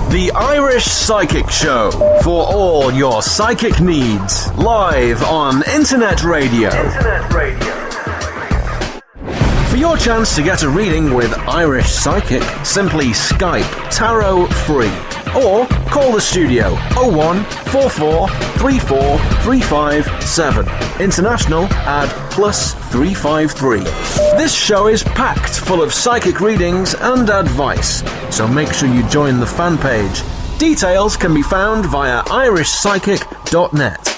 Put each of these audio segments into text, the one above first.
The Irish Psychic Show, for all your psychic needs, live on Internet Radio. For your chance to get a reading with Irish Psychic, simply Skype Tarot Free or call the studio 01 44 34 357. International add +353. This show is packed full of psychic readings and advice, so make sure you join the fan page. Details can be found via irishpsychic.net.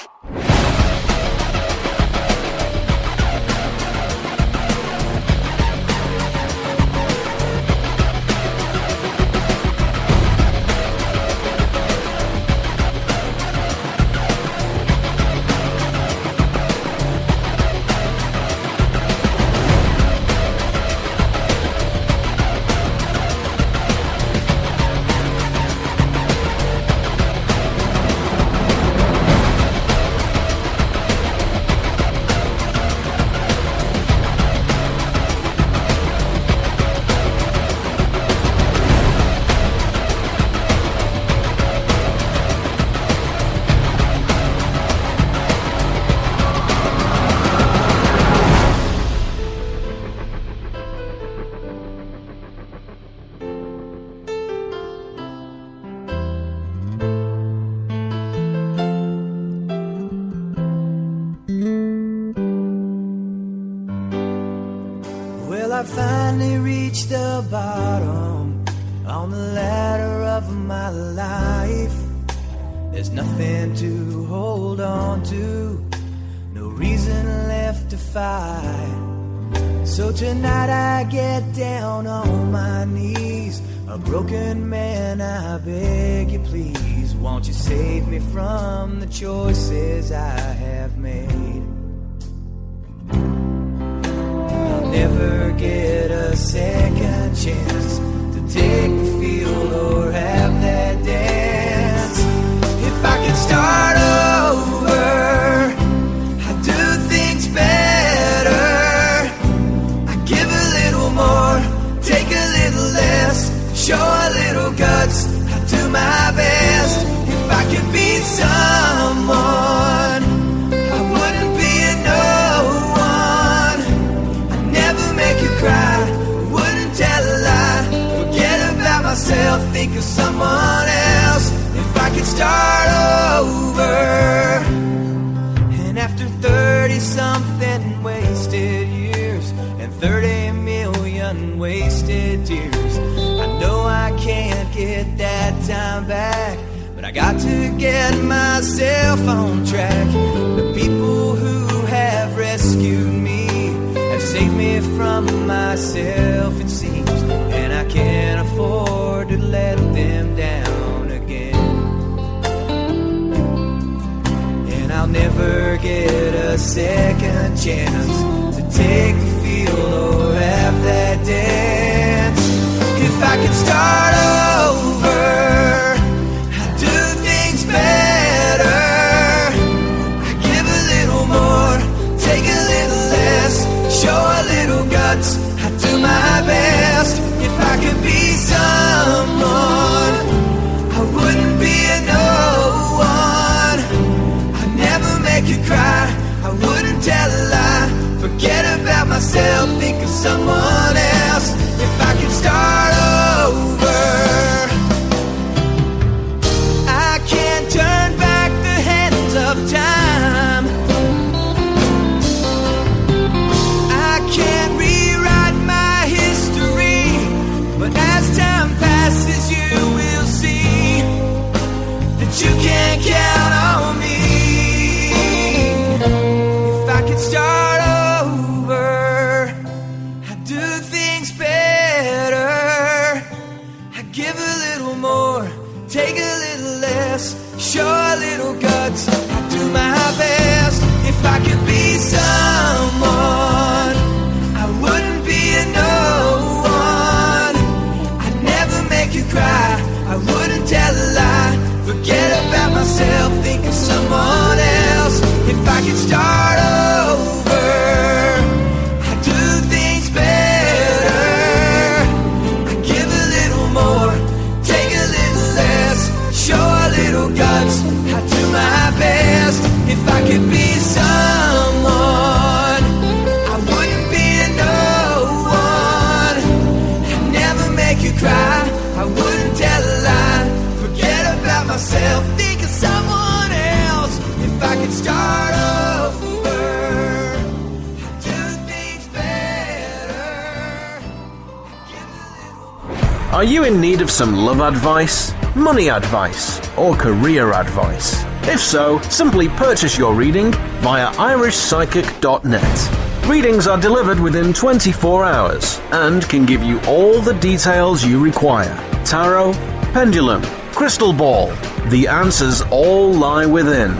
I finally reached the bottom on the ladder of my life. There's nothing to hold on to, no reason left to fight. So tonight I get down on my knees, a broken man, I beg you please, won't you save me from the choices I have made. Never get a second chance to take the field or have that dance. If I could start over, I'd do things better. I'd give a little more, take a little less, show a little guts, I'd do my best. If I could be someone, I wouldn't be a no one. Never make you cry, wouldn't tell a lie, forget about myself, think of someone else. If I could start over. And after 30-something wasted years and 30 million wasted tears, I know I can't get that time back, but I got to get myself on track. The people who have rescued me save me from myself, it seems, and I can't afford to let them down again. And I'll never get a second chance to take the field or have that dance. If I could start over, I'd do things better. I'd give a little more, take a little less, show a little guts, I do my best. If I could be someone, I wouldn't be a no one. I'd never make you cry, I wouldn't tell a lie, forget about myself, think of someone else. If I could start over. Are you in need of some love advice, money advice, or career advice? If so, simply purchase your reading via irishpsychic.net. Readings are delivered within 24 hours and can give you all the details you require. Tarot, pendulum, crystal ball. The answers all lie within.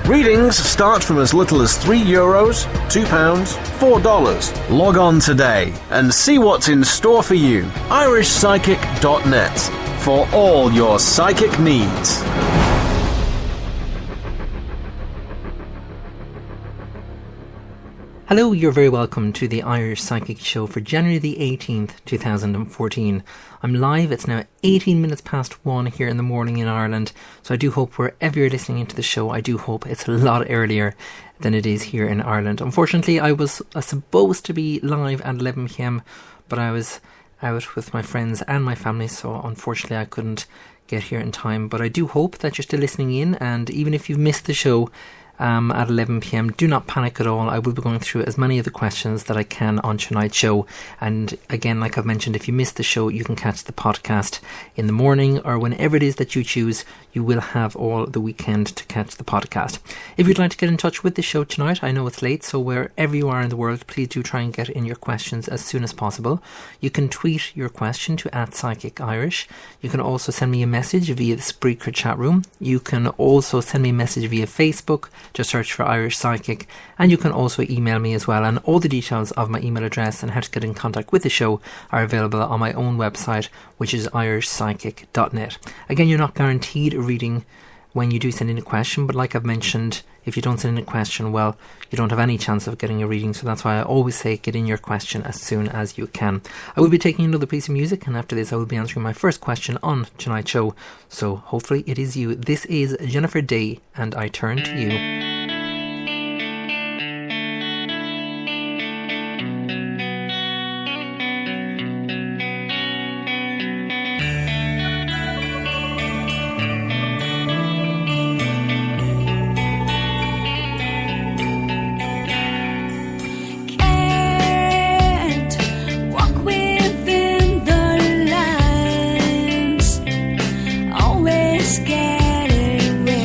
Readings start from as little as €3, £2, $4. Log on today and see what's in store for you. irishpsychic.net for all your psychic needs. Hello, you're very welcome to the Irish Psychic Show for January the 18th, 2014. I'm live, it's now 18 minutes past 1 here in the morning in Ireland, so I do hope wherever you're listening into the show, I do hope it's a lot earlier than it is here in Ireland. Unfortunately, I was supposed to be live at 11 p.m, but I was out with my friends and my family, so unfortunately I couldn't get here in time. But I do hope that you're still listening in, and even if you've missed the show, at 11 p.m. do not panic at all. I will be going through as many of the questions that I can on tonight's show, and again, like I've mentioned, if you missed the show, you can catch the podcast in the morning or whenever it is that you choose. You will have all the weekend to catch the podcast. If you'd like to get in touch with the show tonight, I know it's late, so wherever you are in the world, please do try and get in your questions as soon as possible. You can tweet your question to @PsychicIrish. You can also send me a message via the Spreaker chat room. You can also send me a message via Facebook. Just search for Irish Psychic, and you can also email me as well, and all the details of my email address and how to get in contact with the show are available on my own website, which is irishpsychic.net. Again, you're not guaranteed a reading when you do send in a question, but like I've mentioned, if you don't send in a question, well, you don't have any chance of getting a reading, so that's why I always say get in your question as soon as you can. I will be taking another piece of music, and after this I will be answering my first question on tonight's show, so hopefully it is you. This is Jennifer Day, and I Turn to You. Getting weird.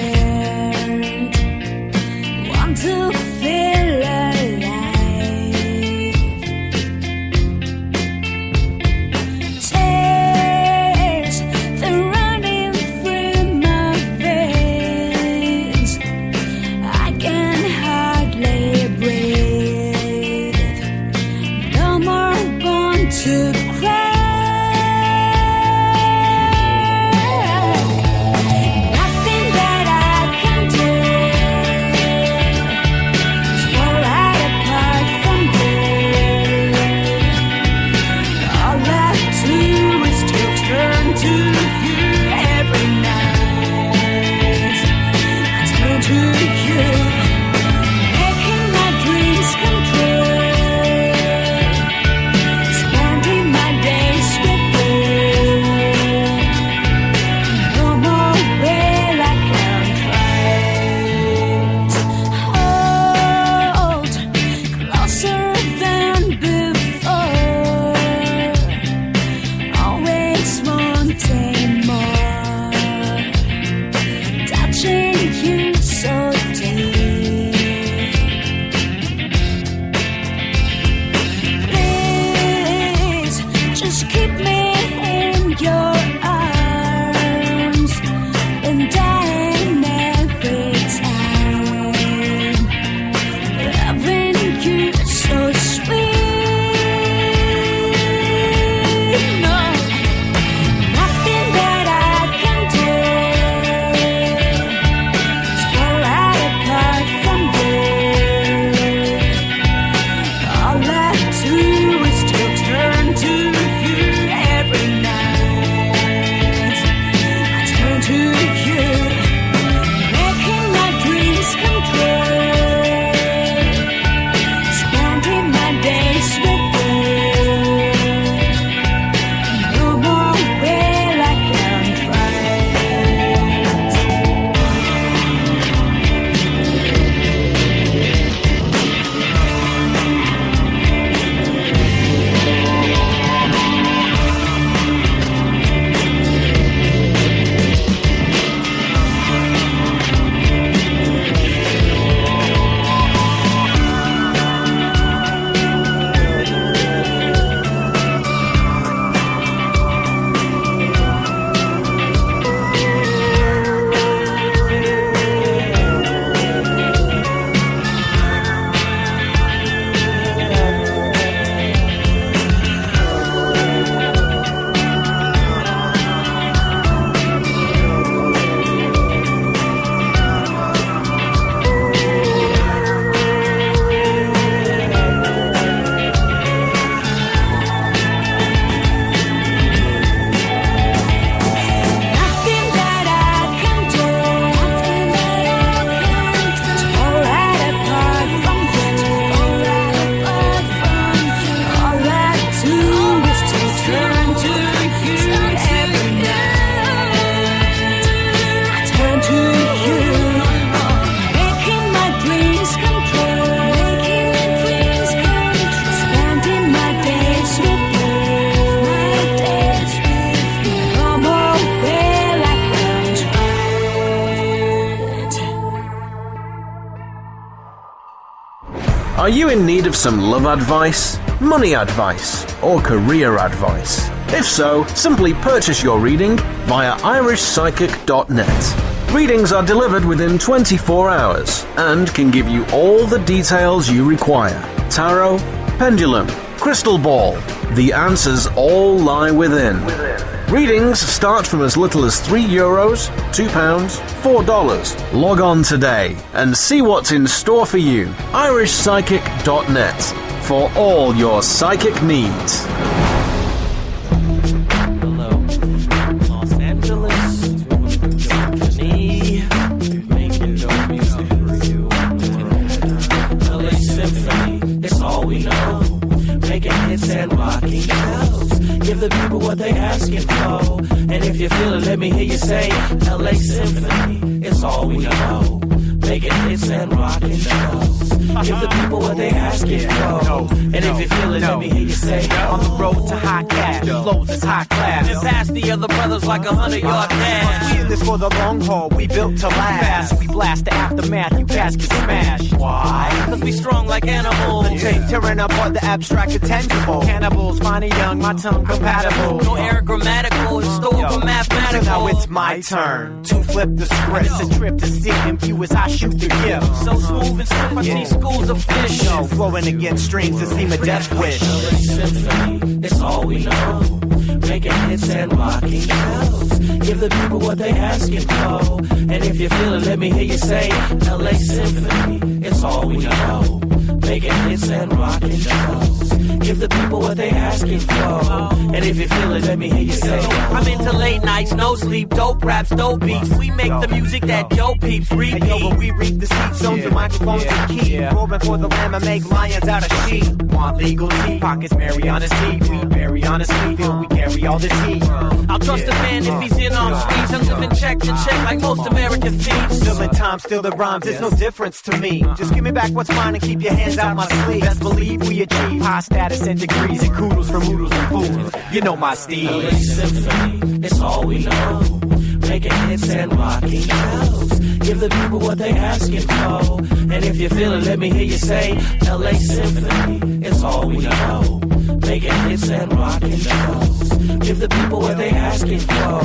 Are you in need of some love advice, money advice, or career advice? If so, simply purchase your reading via irishpsychic.net. Readings are delivered within 24 hours and can give you all the details you require. Tarot, pendulum, crystal ball. The answers all lie within. Readings start from as little as €3, £2, $4. Log on today and see what's in store for you. irishpsychic.net for all your psychic needs. Hello, Los Angeles. Me, making dope music for you. LA Symphony, it's all we know. Making hits and rocking bells. Give the people what they asking for. And if you feel it, let me hear you say, LA Symphony, it's all we know. Making hits and rocking bells. Give the people what they asking for. And if you feel it, let me hear you say, on the road to high cash, flows is high class. and pass the other brothers like 100-yard dash. We in this for the long haul, we built to last. We blast the aftermath, you guys can smash. Why? Cause we strong like animals. Take tearing apart the abstract and tangible. Cannibals, fine and young, my tongue compatible. No air grammatical, historical, So mathematical. now it's my turn to flip the script. It's a trip to see and view as I shoot the gift. So smooth and stiff, I teach schools of fish. Yo, flowing against strings to seem a death wish. Symphony, it's all we know. Making hits and rocking bells. Give the people what they asking for. And if you feel it, let me hear you say, LA Symphony, it's all we know. Making hits and rocking bells. Give the people what they asking for. And if you feel it, let me hear you say, I'm into late nights, no sleep, dope raps, dope beats. We make the music that Joe peeps repeat. Hey, yo, but we reap the seats, so the microphone's the key. Roaring for the lamb and make lions out of sheep. Want legal tea, pockets marry honesty. We bury honesty, feel we carry all the tea. I'll trust a man if he's in on streets. I'm living check to check like most American thieves. Still in time, still the rhymes, there's no difference to me. Just give me back what's mine and keep your hands out my sleeve. Best believe we achieve high status and degrees and kudos for moodles and fools. You know my LA steve. Symphony, it's all we know. Making hits and rocking bells. Give the people what they asking for. And if you feel it, let me hear you say, LA Symphony, it's all we know. Making hits and rocking bells. Give the people what they asking for.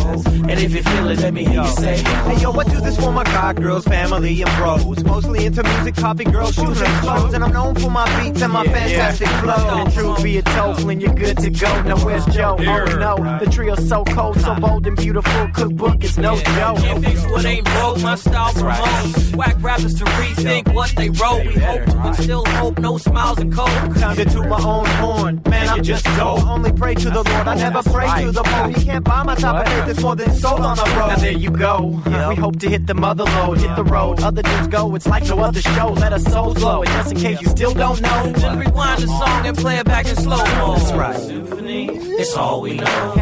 And if you feel it, let me hear you say, Hey yo, I do this for my god girls, family and bros. Mostly into music, coffee, girls, shoes and clothes. And I'm known for my beats and my fantastic flow. And truth be told, when you're good to go. Now where's Joe? Oh no, the trio's so cold, so bold and beautiful. Cookbook is no joke. can't fix what ain't broke, my style promotes. Whack rappers to rethink what they wrote. We hope, but still hope, no smiles and coke. Time to toot my own horn. Man, I'm just dope. I only pray to the Lord, I never pray to the Pope. You can't buy my type of faith, it's more than soul on the road. Now there you go. We hope to hit the mother load, hit the road. Other dudes go, it's like no other show. Let us souls glow, and just in case you still don't know. Then rewind the song and play it back in slow mo. That's right. Symphony, it's all we know.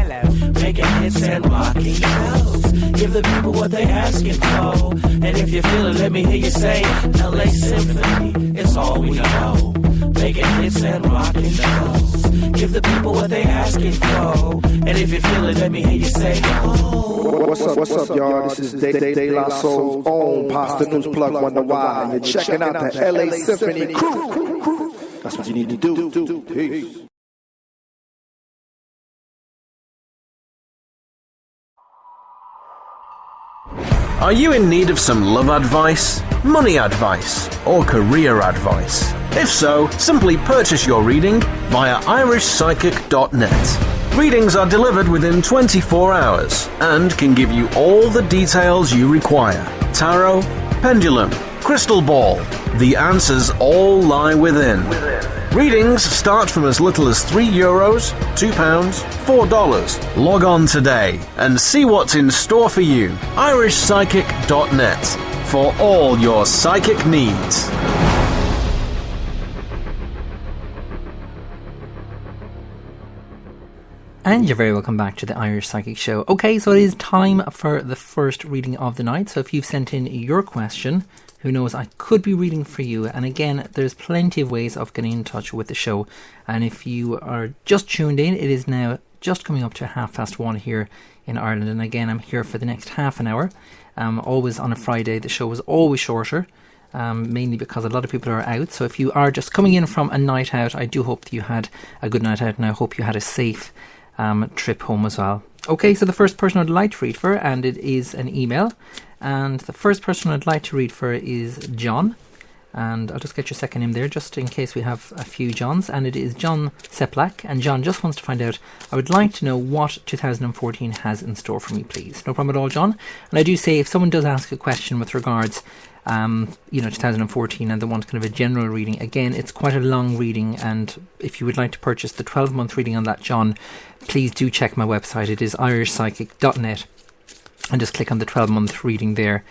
Making hits and rocking bells. Give the people what they asking for. And if you feel it, let me hear you say, LA Symphony, it's all we know. Making hits and rocking bells. Give the people what they asking for. And if you feel it, let me hear you say, oh. What's up, y'all? This is De La Soul's own Pasta News Plug Wonder Why, and you're checking out the LA Symphony crew. That's what you need to do. Peace. Are you in need of some love advice, money advice, or career advice? If so, simply purchase your reading via irishpsychic.net. Readings are delivered within 24 hours and can give you all the details you require. Tarot, pendulum, crystal ball. The answers all lie within. Readings start from as little as €3, £2, $4. Log on today and see what's in store for you. irishpsychic.net for all your psychic needs. And you're very welcome back to the Irish Psychic Show. Okay, so it is time for the first reading of the night. So if you've sent in your question, who knows, I could be reading for you. And again, there's plenty of ways of getting in touch with the show. And if you are just tuned in, it is now just coming up to 1:30 here in Ireland. And again, I'm here for the next half an hour. Always on a Friday. The show is always shorter. mainly because a lot of people are out. So if you are just coming in from a night out, I do hope that you had a good night out, and I hope you had a safe trip home as well. Okay, so the first person I'd like to read for, and it is an email, and the first person I'd like to read for is John. And I'll just get your second name there just in case we have a few Johns, and it is John Seplak. And John just wants to find out, I would like to know what 2014 has in store for me, please. No problem at all, John. And I do say, if someone does ask a question with regards 2014 and they want kind of a general reading, again, it's quite a long reading, and if you would like to purchase the 12-month reading on that, John, please do check my website. It is irishpsychic.net, and just click on the 12-month reading there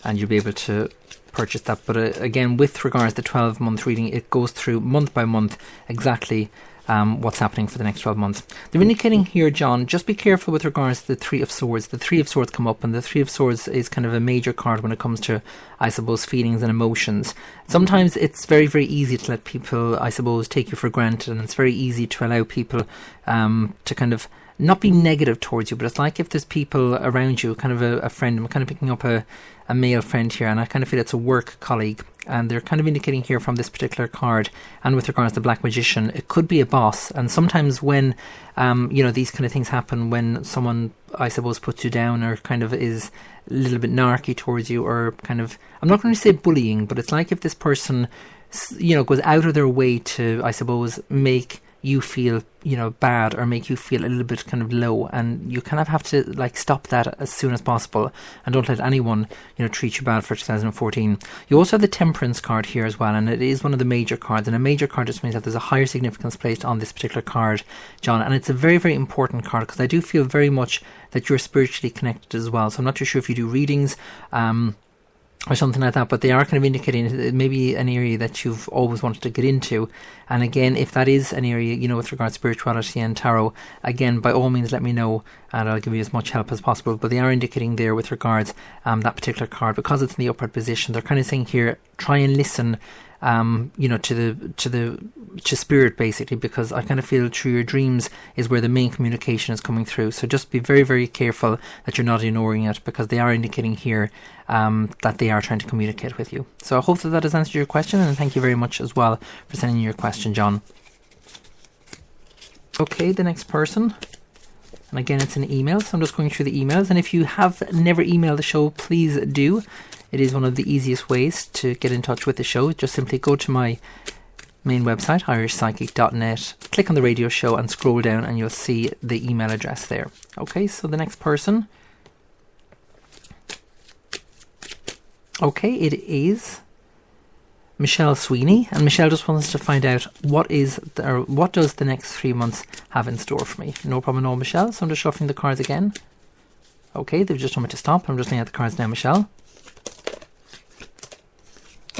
and you'll be able to purchase that. But again, with regards to the 12-month reading, it goes through month by month exactly what's happening for the next 12 months. They're indicating here, John, just be careful with regards to the Three of Swords. The Three of Swords come up, and the Three of Swords is kind of a major card when it comes to, I suppose, feelings and emotions. Sometimes it's very, very easy to let people, I suppose, take you for granted, and it's very easy to allow people to kind of not be negative towards you, but it's like if there's people around you, kind of a friend. I'm kind of picking up a male friend here, and I kind of feel it's a work colleague, and they're kind of indicating here from this particular card, and with regards to the Black Magician, it could be a boss. And sometimes when these kind of things happen, when someone, I suppose, puts you down or kind of is a little bit narky towards you, or kind of, I'm not going to say bullying, but it's like if this person goes out of their way to, I suppose, make you feel bad, or make you feel a little bit kind of low, and you kind of have to stop that as soon as possible, and don't let anyone treat you bad for 2014. You also have the Temperance card here as well, and it is one of the major cards, and a major card just means that there's a higher significance placed on this particular card, John, and it's a very, very important card, because I do feel very much that you're spiritually connected as well. So I'm not too sure if you do readings or something like that, but they are kind of indicating maybe an area that you've always wanted to get into. And again, if that is an area, with regard to spirituality and tarot, again, by all means let me know, and I'll give you as much help as possible. But they are indicating there with regards that particular card, because it's in the upright position, they're kind of saying here, try and listen to spirit, basically, because I kind of feel through your dreams is where the main communication is coming through. So just be very, very careful that you're not ignoring it, because they are indicating here that they are trying to communicate with you. So I hope that has answered your question, and thank you very much as well for sending your question, John. Okay, the next person, and again, it's an email, so I'm just going through the emails, and if you have never emailed the show, please do. It is one of the easiest ways to get in touch with the show. Just simply go to my main website, irishpsychic.net, click on the radio show and scroll down, and you'll see the email address there. Okay, so the next person. Okay, it is Michelle Sweeney, and Michelle just wants to find out what does the next 3 months have in store for me. No problem at all, Michelle. So I'm just shuffling the cards again. Okay, they've just told me to stop. I'm just looking at the cards now, Michelle.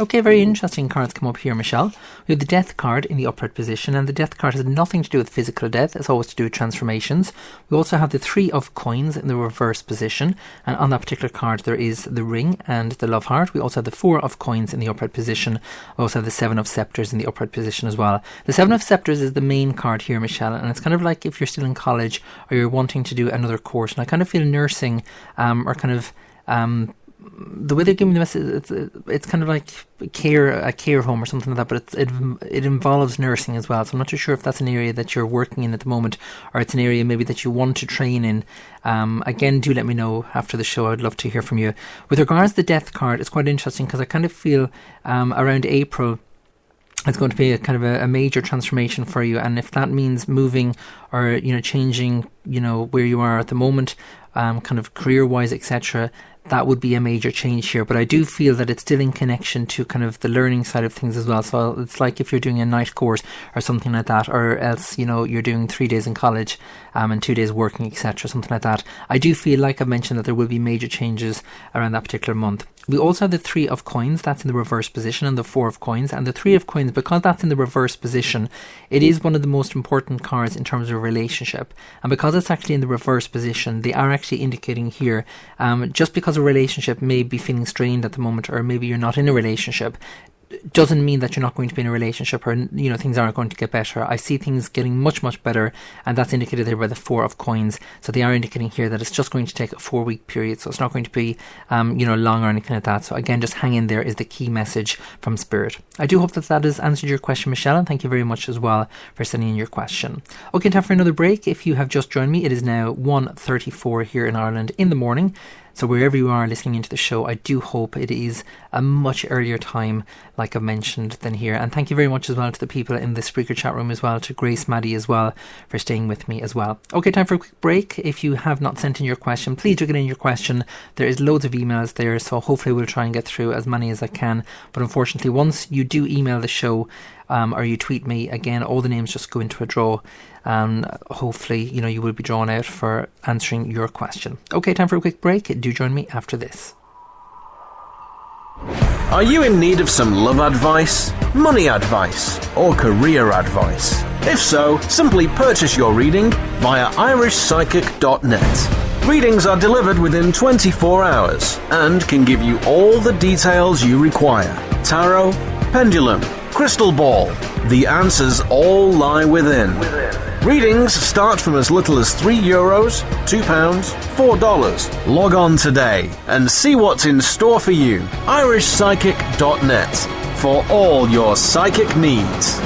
Okay, very interesting cards come up here, Michelle. We have the Death card in the upright position, and the Death card has nothing to do with physical death. It's always to do with transformations. We also have the Three of Coins in the reverse position, and on that particular card there is the Ring and the Love Heart. We also have the Four of Coins in the upright position. We also have the Seven of Scepters in the upright position as well. The Seven of Scepters is the main card here, Michelle, and it's kind of like if you're still in college or you're wanting to do another course, and I kind of feel nursing or kind of the way they're giving the message, it's kind of like a care home or something like that, but it involves nursing as well. So I'm not too sure if that's an area that you're working in at the moment, or it's an area maybe that you want to train in. Again, do let me know after the show. I'd love to hear from you. With regards to the Death card, it's quite interesting, because I kind of feel around April it's going to be a kind of a major transformation for you, and if that means moving or changing where you are at the moment, kind of career wise, etc., that would be a major change here. But I do feel that it's still in connection to kind of the learning side of things as well. So it's like if you're doing a night course or something like that, or else you're doing 3 days in college and 2 days working, etc., something like that. I do feel, like I've mentioned, that there will be major changes around that particular month. We also have the Three of Coins, that's in the reverse position, and the Four of Coins. And the Three of Coins, because that's in the reverse position, it is one of the most important cards in terms of a relationship. And because it's actually in the reverse position, they are actually indicating here, just because a relationship may be feeling strained at the moment, or maybe you're not in a relationship, doesn't mean that you're not going to be in a relationship, or things aren't going to get better. I see things getting much, much better, and that's indicated there by the 4 of coins. So they are indicating here that it's just going to take a 4-week period, so it's not going to be long or anything like that. So again, just hang in there is the key message from Spirit. I do hope that has answered your question, Michelle, and thank you very much as well for sending in your question. Okay, time for another break. If you have just joined me, it is now 1:34 here in Ireland in the morning. So wherever you are listening into the show, I do hope it is a much earlier time, like I mentioned, than here. And thank you very much as well to the people in the Spreaker chat room as well, to Grace, Maddie as well, for staying with me as well. Okay, time for a quick break. If you have not sent in your question, please do get in your question. There is loads of emails there, so hopefully we'll try and get through as many as I can. But unfortunately, once you do email the show, or you tweet me, again, all the names just go into a draw. And hopefully, you will be drawn out for answering your question. Okay, time for a quick break. Do join me after this. Are you in need of some love advice, money advice, or career advice? If so, simply purchase your reading via irishpsychic.net. Readings are delivered within 24 hours and can give you all the details you require. Tarot, pendulum, crystal ball. The answers all lie within. Readings start from as little as €3, £2, $4. Log on today and see what's in store for you. irishpsychic.net for all your psychic needs.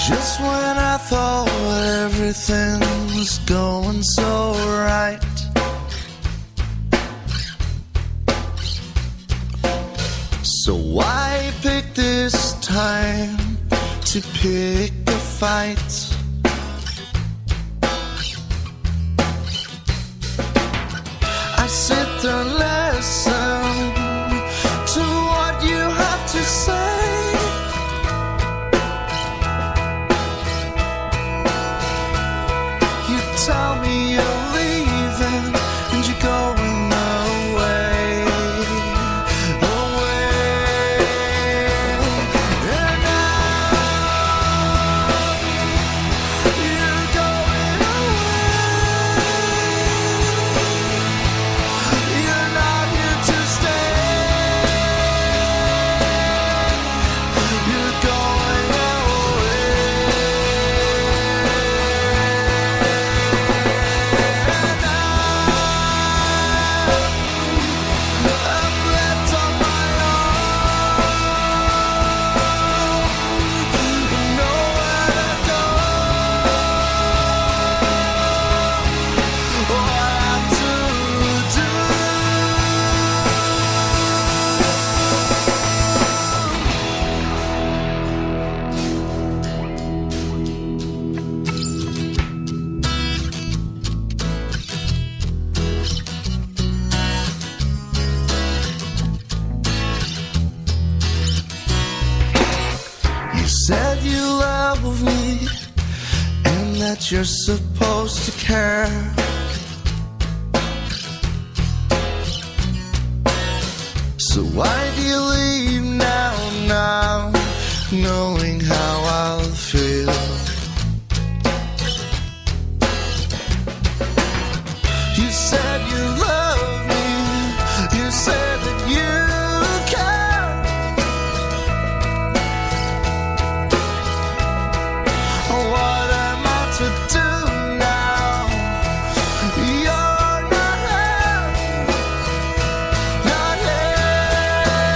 Just when I thought everything was going so right, so why pick this time to pick a fight? I sit there and listen to what you have to say. Tell me you're leaving and you're going away, away. And now you're going away. You're not here to stay. You're going away. You said you love me and that you're supposed to care. So why do you leave now, knowing how I'll feel? You said you love me, you said that you care. What am I to do now? You're not here, not here.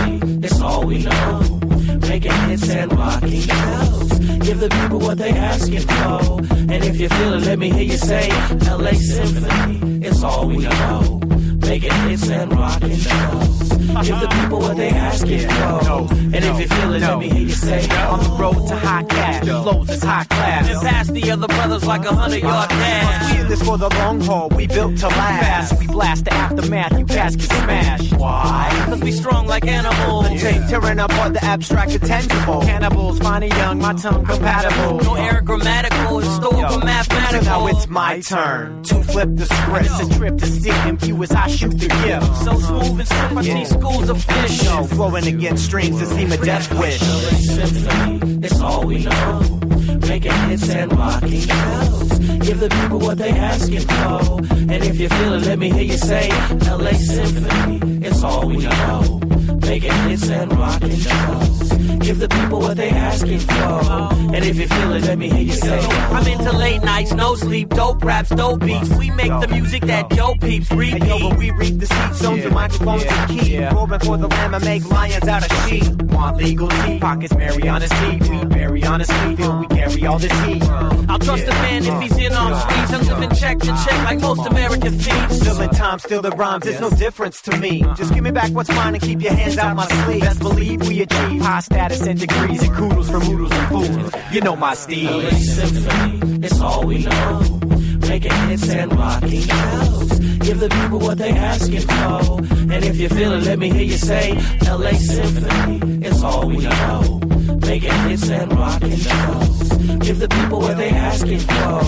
symphony, it's all we know. Making hits and rocking bells. Give the people what they asking for. And if you feel it, let me hear you say, LA Symphony, it's all we know. Making hits and rocking bells. Give the people what they asking for. And if you feel it, let me hear you say, On the road to high cash, flows is high class. and pass the other brothers like 100-yard dash. We in this for the long haul, we built to last. We blast the aftermath, you cats get smashed. Why? Cause we strong like animals. Tape tearing apart the abstract and tangible. Cannibals, fine and young, my tongue compatible. No air grammatical, historical, mathematical. So now it's my turn to flip the script. It's a trip to see him view as I shoot the gift. So smooth and stiff, I teach schools of fish. Yo, flowing against strings to seem a death wish. Symphony, it's all we know. Making hits and rocking bells. Give the people what they asking for. And if you feel it, let me hear you say, LA Symphony, it's all we know. Making hits and rocking bells. Give the people what they asking for. And if you feel it, let me hear you say, I'm into late nights, no sleep, dope raps, dope beats. We make the music that Joe peeps repeat. Hey, yo, but we reap the seed, so the microphone's the key. Roaring for the lamb and make lions out of sheep. Want legal tea, pockets marry honesty. We bury honesty, feel we carry all this heat. I'll trust a man if he's in on streets. I'm living check to check like most American thieves. Still in time, still the rhymes, there's no difference to me. Just give me back what's mine and keep your hands out my sleeve. Best believe we achieve high status and degrees and kudos for moodles and fools. You know my LA steve. Symphony, it's all we know. Making hits and rocking bells. Give the people what they asking for. And if you feel it, let me hear you say, LA Symphony, it's all we know. Making hits and rocking bells. Give the people what they asking for.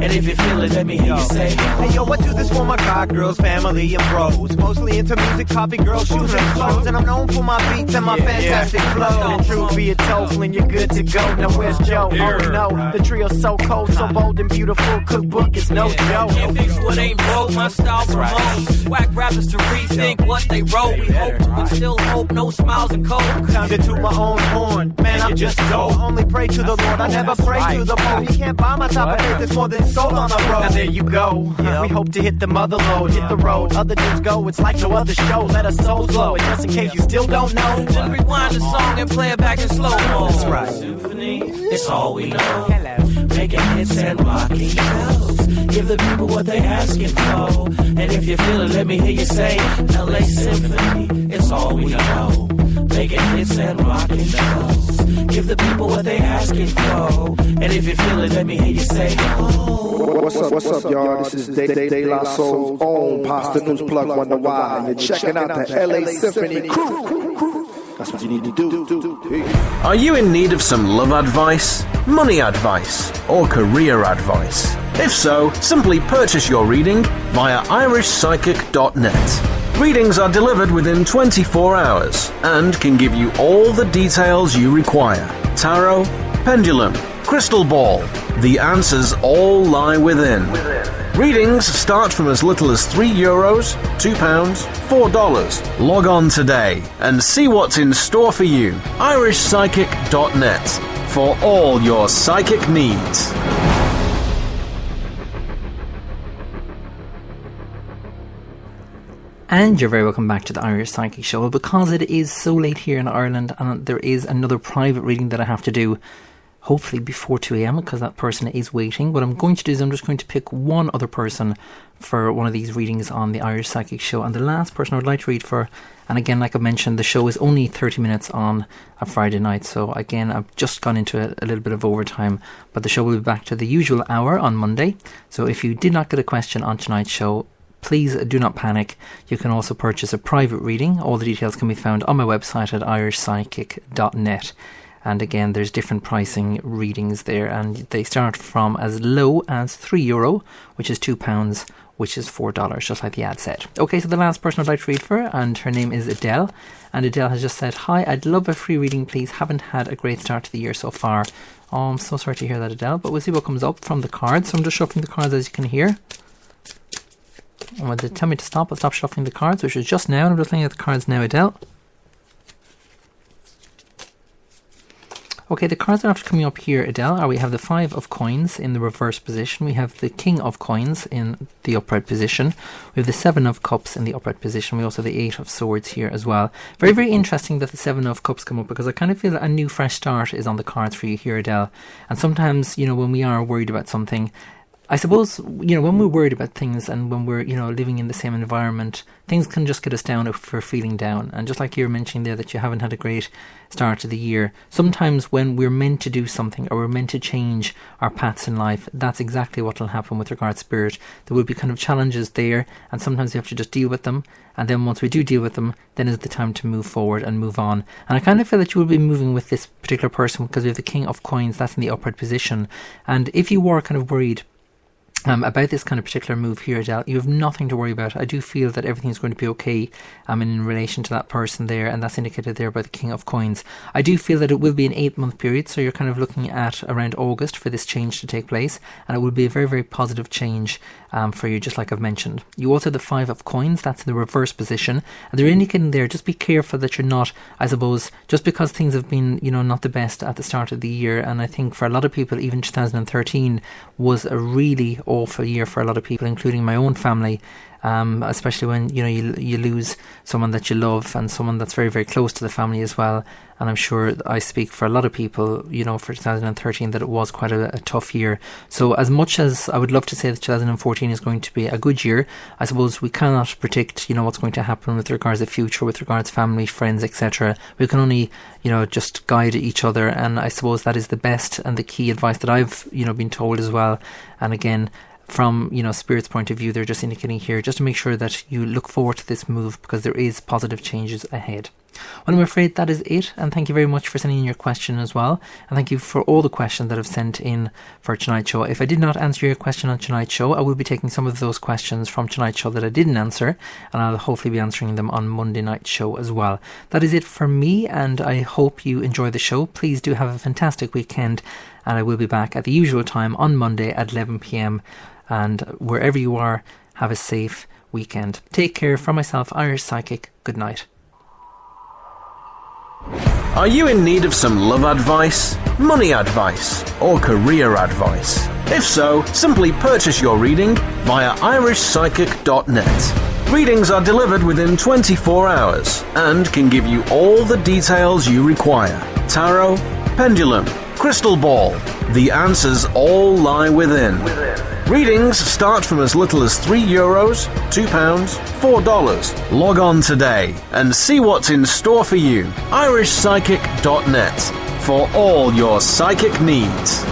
And if you feel it, let me hear you say, Hey yo, I do this for my god girls, family and bros. Mostly into music, coffee, girls, shoes and clothes. And I'm known for my beats and my fantastic flow. And truth be told, when you're good to go. Now where's Joe? Oh no, the trio's so cold, so bold and beautiful. Cookbook is no joke. can't fix what ain't broke, my style promotes. Whack rappers to rethink what they wrote. We hope, but still hope, no smiles and coke. Time to toot my own horn, man, I'm just dope. I only pray to the Lord, I never pray to the Pope. You can't buy my top of faith, it's more than soul on the road. Now there you go, we hope to hit the mother load, hit the road. Other dudes go, it's like no other show. Let us souls glow, and just in case you still don't know, Then rewind the song and play it back in slow mo. That's right. Symphony, it's all we know. Making hits and rocking bells. Give the people what they asking for. And if you feel it, let me hear you say, LA Symphony, it's all we know. Making hits and rocking bells. Give the people what they asking for. And if you feel it, let me hear you say, oh. What's up, y'all? This is De La Soul's own Pasta News Plug Wonder Why. And you're checking out the LA Symphony crew. That's what you need to do. Hey. Are you in need of some love advice, money advice, or career advice? If so, simply purchase your reading via irishpsychic.net. Readings are delivered within 24 hours and can give you all the details you require. Tarot, pendulum, crystal ball. The answers all lie within. Readings start from as little as €3, £2, $4. Log on today and see what's in store for you. irishpsychic.net for all your psychic needs. And you're very welcome back to the Irish Psychic Show. Because it is so late here in Ireland and there is another private reading that I have to do, hopefully before 2 a.m, because that person is waiting. What I'm going to do is I'm just going to pick one other person for one of these readings on the Irish Psychic Show. And the last person I would like to read for, and again, like I mentioned, the show is only 30 minutes on a Friday night. So again, I've just gone into a little bit of overtime, but the show will be back to the usual hour on Monday. So if you did not get a question on tonight's show, please do not panic. You can also purchase a private reading. All the details can be found on my website at irishpsychic.net. And again, there's different pricing readings there, and they start from as low as €3, which is £2, which is $4, just like the ad said. Okay, so the last person I'd like to read for, and her name is Adele. And Adele has just said, "Hi, I'd love a free reading, please. Haven't had a great start to the year so far." Oh, I'm so sorry to hear that, Adele, but we'll see what comes up from the cards. So I'm just shuffling the cards, as you can hear. And when they tell me to stop, I'll stop shuffling the cards, which is just now. And I'm just looking at the cards now, Adele. Okay, the cards that are after coming up here, Adele, are we have the 5 of coins in the reverse position. We have the King of coins in the upright position. We have the 7 of cups in the upright position. We also have the 8 of swords here as well. Very, very interesting that the 7 of cups come up, because I kind of feel that a new fresh start is on the cards for you here, Adele. And sometimes, when we are worried about something, I suppose, when we're worried about things and when we're, living in the same environment, things can just get us down if we're feeling down. And just like you were mentioning there that you haven't had a great start to the year, sometimes when we're meant to do something or we're meant to change our paths in life, that's exactly what will happen with regard to spirit. There will be kind of challenges there, and sometimes we have to just deal with them. And then once we do deal with them, then is the time to move forward and move on. And I kind of feel that you will be moving with this particular person, because we have the King of coins, that's in the upright position. And if you were kind of worried about this kind of particular move here, Adele, you have nothing to worry about. I do feel that everything's going to be okay in relation to that person there, and that's indicated there by the King of coins. I do feel that it will be an 8-month period, so you're kind of looking at around August for this change to take place, and it will be a very, very positive change for you, just like I've mentioned. You also have the 5 of coins, that's in the reverse position, and they're indicating there, just be careful that you're not, I suppose, just because things have been, not the best at the start of the year, and I think for a lot of people, even 2013 was a really awful year for a lot of people, including my own family, especially when you lose someone that you love and someone that's very, very close to the family as well. And I'm sure I speak for a lot of people, for 2013, that it was quite a tough year. So as much as I would love to say that 2014 is going to be a good year, I suppose we cannot predict, what's going to happen with regards to the future, with regards to family, friends, etc. We can only, just guide each other. And I suppose that is the best and the key advice that I've, been told as well. And again, from Spirit's point of view, they're just indicating here just to make sure that you look forward to this move, because there is positive changes ahead. Well, I'm afraid that is it, and thank you very much for sending in your question as well, and thank you for all the questions that I've sent in for tonight's show. If I did not answer your question on tonight's show, I will be taking some of those questions from tonight's show that I didn't answer, and I'll hopefully be answering them on Monday night's show as well. That is it for me, and I hope you enjoy the show. Please do have a fantastic weekend, and I will be back at the usual time on Monday at 11 p.m, and wherever you are, have a safe weekend. Take care. From myself, Irish Psychic, good night. Are you in need of some love advice, money advice, or career advice? If so, simply purchase your reading via irishpsychic.net. Readings are delivered within 24 hours and can give you all the details you require. Tarot, pendulum, crystal ball, the answers all lie within. Readings start from as little as €3, £2, $4. Log on today and see what's in store for you. irishpsychic.net for all your psychic needs.